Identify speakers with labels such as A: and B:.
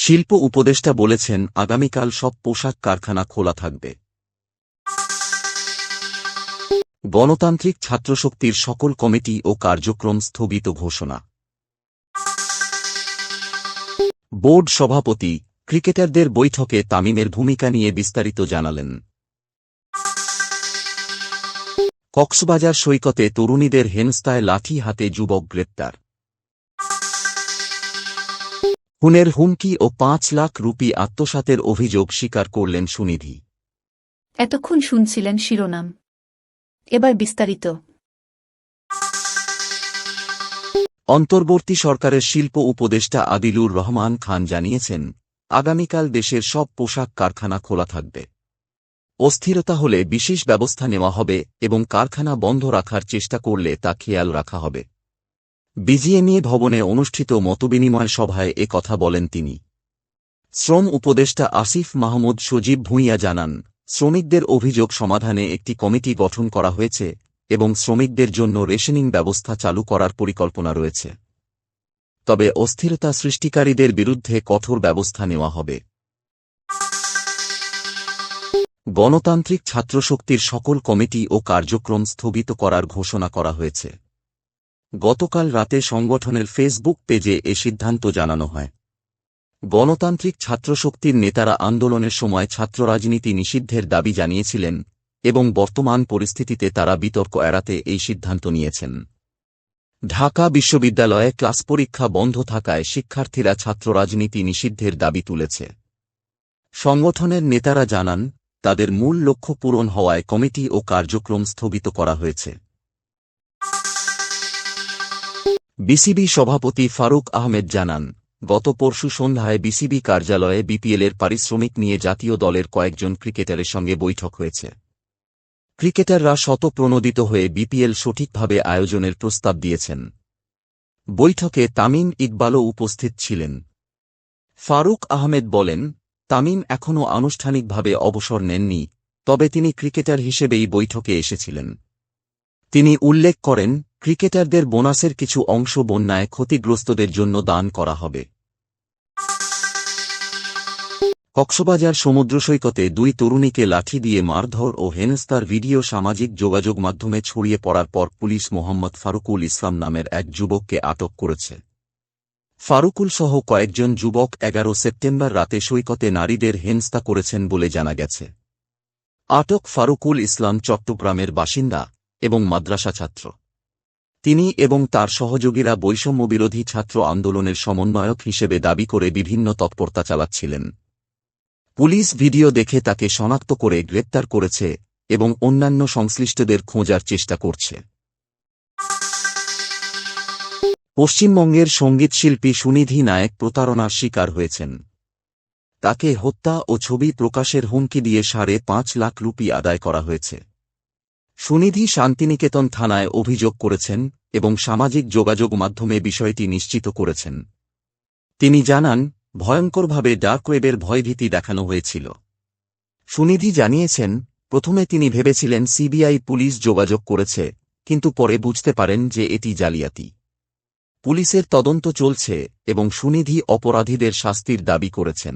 A: শিল্প উপদেষ্টা বলেছেন আগামীকাল সব পোশাক কারখানা খোলা থাকবে। গণতান্ত্রিক ছাত্রশক্তির সকল কমিটি ও কার্যক্রম স্থগিত ঘোষণা। বোর্ড সভাপতি ক্রিকেটারদের বৈঠকে তামিমের ভূমিকা নিয়ে বিস্তারিত জানালেন। কক্সবাজার সৈকতে তরুণীদের হেনস্থায় লাঠি হাতে যুবক গ্রেপ্তার। খুনের হুমকি ও ৫ লাখ রুপি আত্মসাতের অভিযোগ স্বীকার করলেন সুনিধি।
B: এতক্ষণ শুনছিলেন শিরোনাম, এবার বিস্তারিত।
A: অন্তর্বর্তী সরকারের শিল্প উপদেষ্টা আদিলুর রহমান খান জানিয়েছেন, আগামীকাল দেশের সব পোশাক কারখানা খোলা থাকবে। অস্থিরতা হলে বিশেষ ব্যবস্থা নেওয়া হবে এবং কারখানা বন্ধ রাখার চেষ্টা করলে তা খেয়াল রাখা হবে। বিজিএমইএ ভবনে অনুষ্ঠিত মতবিনিময় সভায় এ কথা বলেন তিনি। শ্রম উপদেষ্টা আসিফ মাহমুদ সজীব ভূঁইয়া জানান, শ্রমিকদের অভিযোগ সমাধানে একটি কমিটি গঠন করা হয়েছে এবং শ্রমিকদের জন্য রেশনিং ব্যবস্থা চালু করার পরিকল্পনা রয়েছে। তবে অস্থিরতা সৃষ্টিকারীদের বিরুদ্ধে কঠোর ব্যবস্থা নেওয়া হবে। গণতান্ত্রিক ছাত্রশক্তির সকল কমিটি ও কার্যক্রম স্থগিত করার ঘোষণা করা হয়েছে। গতকাল রাতে সংগঠনের ফেসবুক পেজে এ সিদ্ধান্ত জানানো হয়। গণতান্ত্রিক ছাত্রশক্তির নেতারা আন্দোলনের সময় ছাত্র রাজনীতি নিষিদ্ধের দাবি জানিয়েছিলেন এবং বর্তমান পরিস্থিতিতে তারা বিতর্ক এড়াতে এই সিদ্ধান্ত নিয়েছেন। ঢাকা বিশ্ববিদ্যালয়ে ক্লাস পরীক্ষা বন্ধ থাকায় শিক্ষার্থীরা ছাত্র রাজনীতি নিষিদ্ধের দাবি তুলেছে। সংগঠনের নেতারা জানান, তাদের মূল লক্ষ্য পূরণ হওয়ায় কমিটি ও কার্যক্রম স্থগিত করা হয়েছে। বিসিবি সভাপতি ফারুক আহমেদ জানান, গত পরশু সন্ধ্যায় বিসিবি কার্যালয়ে বিপিএলের পারিশ্রমিক নিয়ে জাতীয় দলের কয়েকজন ক্রিকেটারের সঙ্গে বৈঠক হয়েছে। ক্রিকেটাররা স্বতঃপ্রণোদিত হয়ে বিপিএল সঠিকভাবে আয়োজনের প্রস্তাব দিয়েছেন। বৈঠকে তামিম ইকবালও উপস্থিত ছিলেন। ফারুক আহমেদ বলেন, তামিম এখনও আনুষ্ঠানিকভাবে অবসর নেননি, তবে তিনি ক্রিকেটার হিসেবেই বৈঠকে এসেছিলেন। তিনি উল্লেখ করেন, ক্রিকেটারদের বোনাসের কিছু অংশ বন্যায় ক্ষতিগ্রস্তদের জন্য দান করা হবে। কক্সবাজার সমুদ্র সৈকতে 2 তরুণীকে লাঠি দিয়ে মারধর ও হেনস্থার ভিডিও সামাজিক যোগাযোগ মাধ্যমে ছড়িয়ে পড়ার পর পুলিশ মোহাম্মদ ফারুকুল ইসলাম নামের এক যুবককে আটক করেছে। ফারুকুল সহ কয়েকজন যুবক 11 সেপ্টেম্বর রাতে সৈকতে নারীদের হেনস্থা করেছেন বলে জানা গেছে। আটক ফারুকুল ইসলাম চট্টগ্রামের বাসিন্দা এবং মাদ্রাসা ছাত্র। তিনি এবং তার সহযোগীরা বৈষম্যবিরোধী ছাত্র আন্দোলনের সমন্বয়ক হিসেবে দাবি করে বিভিন্ন তৎপরতা চালাচ্ছিলেন। পুলিশ ভিডিও দেখে তাকে শনাক্ত করে গ্রেপ্তার করেছে এবং অন্যান্য সংশ্লিষ্টদের খোঁজার চেষ্টা করছে। পশ্চিমবঙ্গের সঙ্গীতশিল্পী সুনিধি নায়েক প্রতারণার শিকার হয়েছেন। তাকে হত্যা ও ছবি প্রকাশের হুমকি দিয়ে 5.5 লাখ রুপি আদায় করা হয়েছে। সুনিধি শান্তিনিকেতন থানায় অভিযোগ করেছেন এবং সামাজিক যোগাযোগ মাধ্যমে বিষয়টি নিশ্চিত করেছেন। তিনি জানান, ভয়ঙ্করভাবে ডার্ক ওয়েবের ভয়ভীতি দেখানো হয়েছিল। সুনিধি জানিয়েছেন, প্রথমে তিনি ভেবেছিলেন সিবিআই পুলিশ যোগাযোগ করেছে, কিন্তু পরে বুঝতে পারেন যে এটি জালিয়াতি। পুলিশের তদন্ত চলছে এবং সুনিধি অপরাধীদের শাস্তির দাবি করেছেন।